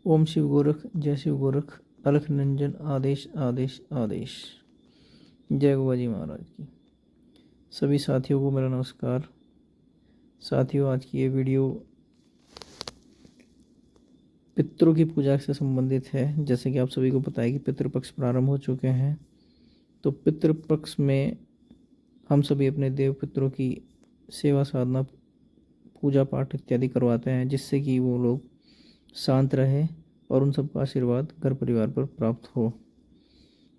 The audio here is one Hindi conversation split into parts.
ओम शिव गोरख, जय शिव गोरख, अलख निरंजन, आदेश आदेश आदेश। जय गोगा जी महाराज की। सभी साथियों को मेरा नमस्कार। साथियों, आज की ये वीडियो पितरों की पूजा से संबंधित है। जैसे कि आप सभी को पता है कि पितृपक्ष प्रारंभ हो चुके हैं। तो पितृपक्ष में हम सभी अपने देव पितरों की सेवा साधना, पूजा पाठ इत्यादि करवाते हैं, जिससे कि वो लोग शांत रहे और उन सबका आशीर्वाद घर परिवार पर प्राप्त हो।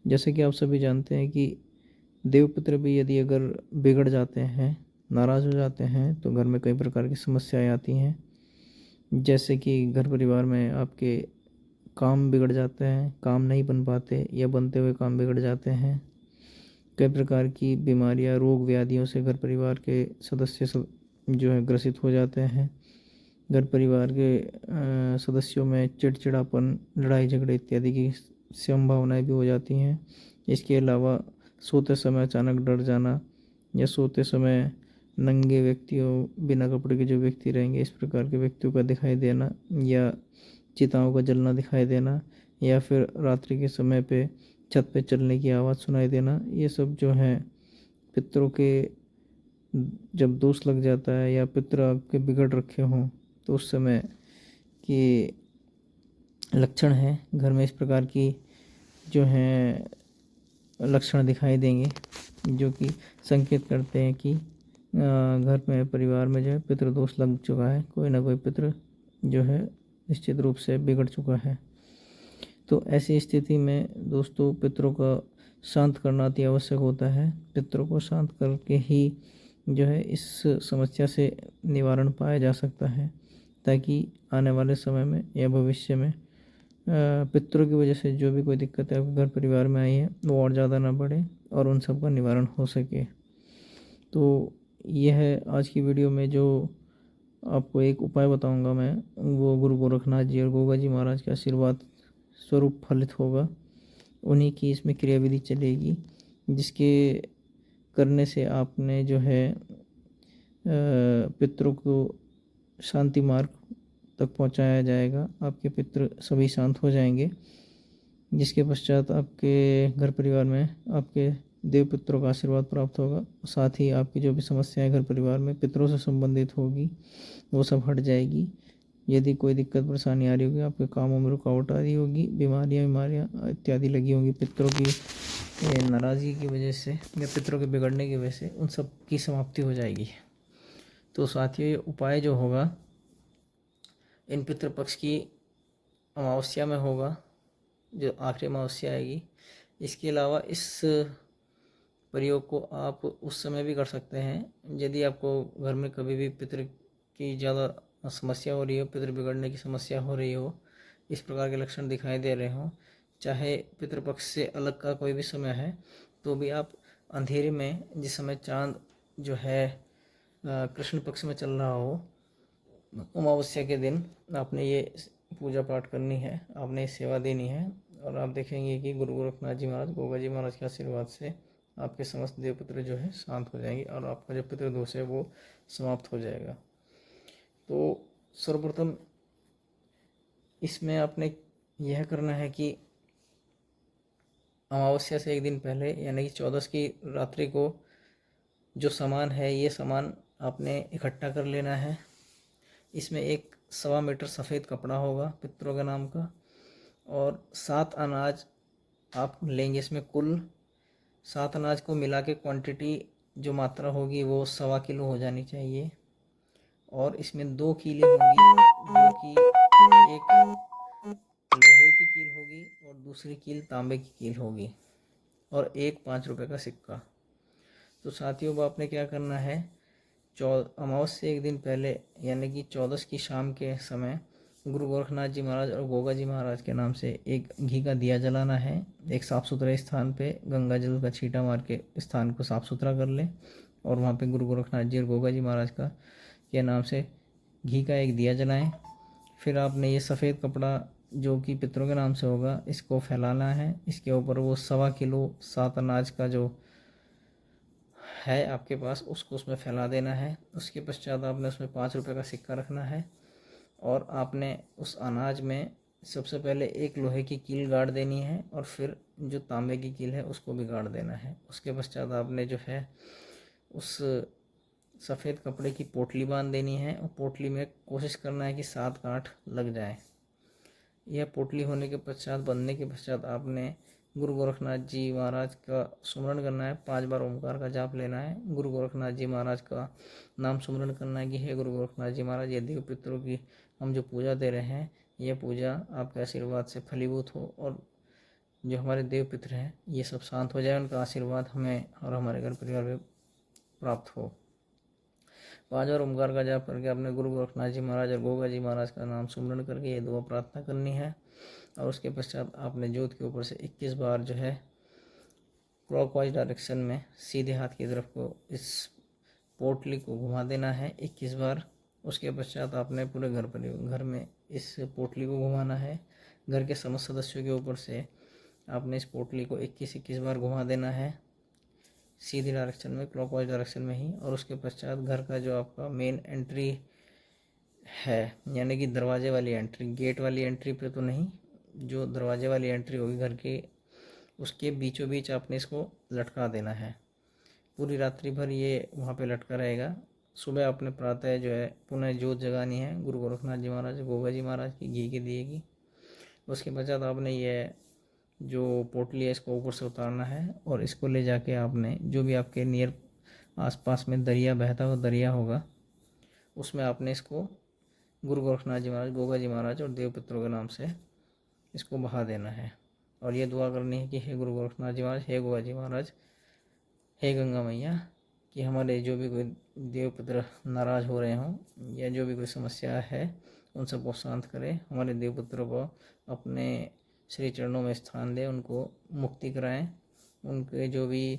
जैसे कि आप सभी जानते हैं कि देवपुत्र भी यदि अगर बिगड़ जाते हैं, नाराज़ हो जाते हैं, तो घर में कई प्रकार की समस्याएं आती हैं। जैसे कि घर परिवार में आपके काम बिगड़ जाते हैं, काम नहीं बन पाते या बनते हुए काम बिगड़ जाते हैं। कई प्रकार की बीमारियां, रोग व्याधियों से घर परिवार के सदस्य जो है ग्रसित हो जाते हैं। घर परिवार के सदस्यों में चिड़चिड़ापन, लड़ाई झगड़े इत्यादि की संभावनाएं भी हो जाती हैं। इसके अलावा सोते समय अचानक डर जाना या सोते समय नंगे व्यक्तियों, बिना कपड़े के जो व्यक्ति रहेंगे, इस प्रकार के व्यक्तियों का दिखाई देना या चिताओं का जलना दिखाई देना या फिर रात्रि के समय पे छत पे चलने की आवाज़ सुनाई देना, ये सब जो है पितरों के जब दोष लग जाता है या पितर आपके बिगड़ रखे हों तो उस समय के लक्षण हैं। घर में इस प्रकार की जो हैं लक्षण दिखाई देंगे, जो कि संकेत करते हैं कि घर में, परिवार में जो है पितृदोष लग चुका है। कोई ना कोई पितृ जो है निश्चित रूप से बिगड़ चुका है। तो ऐसी स्थिति में दोस्तों, पितरों का शांत करना अति आवश्यक होता है। पितरों को शांत करके ही जो है इस समस्या से निवारण पाया जा सकता है, ताकि आने वाले समय में या भविष्य में पितरों की वजह से जो भी कोई दिक्कत है आपके घर परिवार में आई है, वो और ज़्यादा ना बढ़े और उन सब का निवारण हो सके। तो यह है आज की वीडियो में जो आपको एक उपाय बताऊंगा मैं, वो गुरु गोरखनाथ जी और गोगा जी महाराज के आशीर्वाद स्वरूप फलित होगा। उन्हीं की इसमें क्रियाविधि चलेगी, जिसके करने से आपने जो है पितरों को शांति मार्ग तक पहुंचाया जाएगा। आपके पितृ सभी शांत हो जाएंगे, जिसके पश्चात आपके घर परिवार में आपके देव पितरों का आशीर्वाद प्राप्त होगा। साथ ही आपकी जो भी समस्याएं घर परिवार में पितरों से संबंधित होगी, वो सब हट जाएगी। यदि कोई दिक्कत परेशानी आ रही होगी, आपके कामों में रुकावट आ रही होगी, बीमारियां इत्यादि लगी होंगी पितरों की नाराज़गी की वजह से या पितरों के बिगड़ने की वजह से, उन सब की समाप्ति हो जाएगी। तो साथियों, ये उपाय जो होगा इन पितृपक्ष की अमावस्या में होगा, जो आखिरी अमावस्या आएगी। इसके अलावा इस प्रयोग को आप उस समय भी कर सकते हैं यदि आपको घर में कभी भी पितृ की ज़्यादा समस्या हो रही हो, पितृ बिगड़ने की समस्या हो रही हो, इस प्रकार के लक्षण दिखाई दे रहे हों, चाहे पितृपक्ष से अलग का कोई भी समय है, तो भी आप अंधेरे में, जिस समय चांद जो है कृष्ण पक्ष में चल रहा हो, अमावस्या के दिन आपने ये पूजा पाठ करनी है, आपने सेवा देनी है। और आप देखेंगे कि गुरु गोरखनाथ जी महाराज, गोगा जी महाराज के आशीर्वाद से आपके समस्त देवपुत्र जो है शांत हो जाएंगे और आपका जो पितृदोष है वो समाप्त हो जाएगा। तो सर्वप्रथम इसमें आपने यह करना है कि अमावस्या से एक दिन पहले, यानी कि 14 की रात्रि को, जो सामान है ये सामान आपने इकट्ठा कर लेना है। इसमें 1.25 मीटर सफ़ेद कपड़ा होगा पितरों के नाम का, और 7 अनाज आप लेंगे। इसमें कुल 7 अनाज को मिला के क्वान्टिटी जो मात्रा होगी वो 1.25 किलो हो जानी चाहिए। और इसमें 2 कीलें होंगी, जो कि एक लोहे की कील होगी और दूसरी कील तांबे की कील होगी, और एक 5 रुपये का सिक्का। तो साथियों, वो आपने क्या करना है, अमावस्या से एक दिन पहले, यानी कि 14 की शाम के समय, गुरु गोरखनाथ जी महाराज और गोगा जी महाराज के नाम से एक घी का दिया जलाना है। एक साफ़ सुथरे स्थान पे गंगा जल का छींटा मार के स्थान को साफ़ सुथरा कर लें, और वहाँ पे गुरु गोरखनाथ जी और गोगा जी महाराज का के नाम से घी का एक दिया जलाएं। फिर आपने ये सफ़ेद कपड़ा जो कि पितरों के नाम से होगा, इसको फैलाना है। इसके ऊपर वो 1.25 किलो 7 अनाज का जो है आपके पास, उसको उसमें फैला देना है। उसके पश्चात आपने उसमें 5 रुपये का सिक्का रखना है, और आपने उस अनाज में सबसे पहले एक लोहे की कील गाड़ देनी है और फिर जो तांबे की कील है उसको भी गाड़ देना है। उसके पश्चात आपने जो है उस सफ़ेद कपड़े की पोटली बांध देनी है और पोटली में कोशिश करना है कि 7 गांठ लग जाए। यह पोटली होने के पश्चात, बनने के पश्चात आपने गुरु गोरखनाथ जी महाराज का सुमरण करना है। 5 बार ओमकार का जाप लेना है। गुरु गोरखनाथ जी महाराज का नाम सुमरण करना है कि हे गुरु गोरखनाथ जी महाराज, ये देव पितरों की हम जो पूजा दे रहे हैं, यह पूजा आपके आशीर्वाद से फलीभूत हो और जो हमारे देव पितर हैं ये सब शांत हो जाए, उनका आशीर्वाद हमें और हमारे घर परिवार में प्राप्त हो। 5 बार ओमकार का जाप करके अपने गुरु गोरखनाथ जी महाराज और गोगा जी महाराज का नाम सुमरण करके ये दुआ प्रार्थना करनी है। और उसके पश्चात आपने जोत के ऊपर से 21 बार जो है क्लॉकवाइज डायरेक्शन में सीधे हाथ की तरफ को इस पोटली को घुमा देना है 21 बार। उसके पश्चात आपने पूरे घर में इस पोटली को घुमाना है। घर के समस्त सदस्यों के ऊपर से आपने इस पोटली को 21 बार घुमा देना है सीधी डायरेक्शन में, क्लॉकवाइज डायरेक्शन में ही। और उसके पश्चात घर का जो आपका मेन एंट्री है, यानी कि दरवाजे वाली एंट्री, गेट वाली एंट्री पे तो नहीं, जो दरवाजे वाली एंट्री होगी घर की, उसके बीचों बीच आपने इसको लटका देना है। पूरी रात्रि भर ये वहाँ पे लटका रहेगा। सुबह आपने प्रातः जो है पुनः जोत जगानी है गुरु गोरखनाथ जी महाराज, गोगा जी महाराज की घी के दिए की। उसके पश्चात आपने ये जो पोटली है इसको ऊपर से उतारना है और इसको ले जाके आपने जो भी आपके नियर आसपास में दरिया बहता हुआ दरिया होगा उसमें आपने इसको गुरु गोरखनाथ जी महाराज, गोगा जी महाराज और देव पितरों के नाम से इसको बहा देना है। और ये दुआ करनी है कि हे गुरु गोरखनाथ जी महाराज, हे गोगा जी महाराज, हे गंगा मैया, कि हमारे जो भी कोई देव पुत्र नाराज़ हो रहे हों या जो भी कोई समस्या है उन सबको शांत करें। हमारे देव पुत्रों को अपने श्री चरणों में स्थान दें, उनको मुक्ति कराएं, उनके जो भी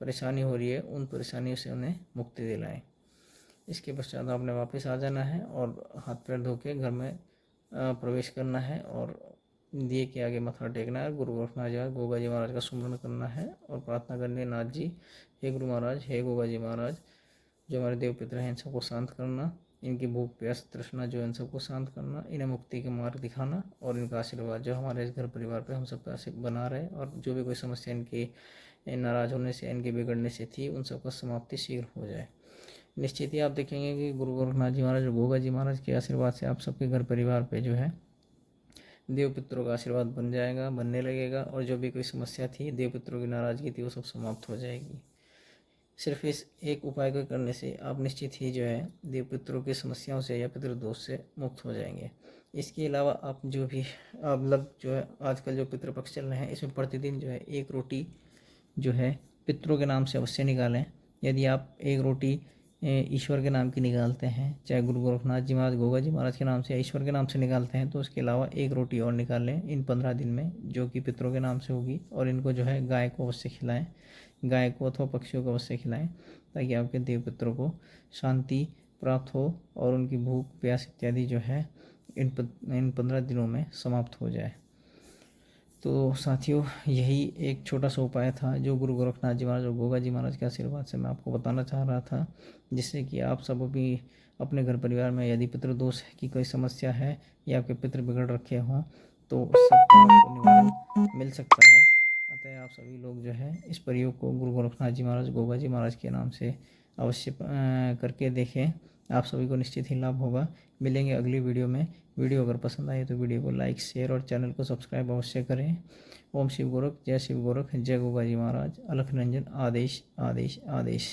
परेशानी हो रही है उन परेशानियों से उन्हें मुक्ति दिलाएं। इसके पश्चात आपने वापस आ जाना है और हाथ पैर धो के घर में प्रवेश करना है और दिए के आगे मत्था टेकना है। गुरु गोरखनाथ जी गोगा जी महाराज का सुमरण करना है और प्रार्थना करनी है, नाथ जी, हे गुरु महाराज, हे गोगा जी महाराज, जो हमारे देव पितर हैं इन सबको शांत करना, इनकी भूख प्यास तृष्णा जो इन सबको शांत करना, इन्हें मुक्ति के मार्ग दिखाना और इनका आशीर्वाद जो हमारे इस घर परिवार पे हम सब पे बना रहे और जो भी कोई समस्या इनकी नाराज़ होने से, इनके बिगड़ने से थी, उन सबका समाप्ति शीघ्र हो जाए। निश्चित ही आप देखेंगे कि गुरु गोरखनाथ जी महाराज और गोगा जी महाराज के आशीर्वाद से आप सबके घर परिवार पे जो है देव पितरों का आशीर्वाद बन जाएगा, बनने लगेगा और जो भी कोई समस्या थी, देव पितरों की नाराज़गी थी, वो सब समाप्त हो जाएगी। सिर्फ इस एक उपाय को करने से आप निश्चित ही जो है देव पितरों की समस्याओं से या पितृदोष से मुक्त हो जाएंगे। इसके अलावा आप जो भी आप लोग जो है आजकल जो पितृपक्ष चल रहे हैं इसमें प्रतिदिन जो है 1 रोटी जो है पितरों के नाम से अवश्य निकालें। यदि आप 1 रोटी ईश्वर के नाम की निकालते हैं, चाहे गुरु गोरखनाथ जी महाराज, गोगा जी महाराज के नाम से या ईश्वर के नाम से निकालते हैं, तो उसके अलावा 1 रोटी और निकालें इन 15 दिन में, जो कि पितरों के नाम से होगी। और इनको जो है गाय को अवश्य खिलाएं, गाय को अथवा पक्षियों को अवश्य खिलाएं, ताकि आपके देव पितरों को शांति प्राप्त हो और उनकी भूख प्यास इत्यादि जो है इन 15 दिनों में समाप्त हो जाए। तो साथियों, यही एक छोटा सा उपाय था जो गुरु गोरखनाथ जी महाराज और गोगा जी महाराज के आशीर्वाद से मैं आपको बताना चाह रहा था, जिससे कि आप सब भी अपने घर परिवार में यदि पितृदोष की कोई समस्या है या आपके पितृ बिगड़ रखे हों तो उस सबका आपको निवारण मिल सकता है। अतः आप सभी लोग जो है इस प्रयोग को गुरु गोरखनाथ जी महाराज, गोगा जी महाराज के नाम से अवश्य करके देखें। आप सभी को निश्चित ही लाभ होगा। मिलेंगे अगली वीडियो में। वीडियो अगर पसंद आए तो वीडियो को लाइक, शेयर और चैनल को सब्सक्राइब अवश्य करें। ओम शिव गोरख, जय शिव गोरख, जय गोगा जी महाराज, अलख निरंजन, आदेश आदेश आदेश।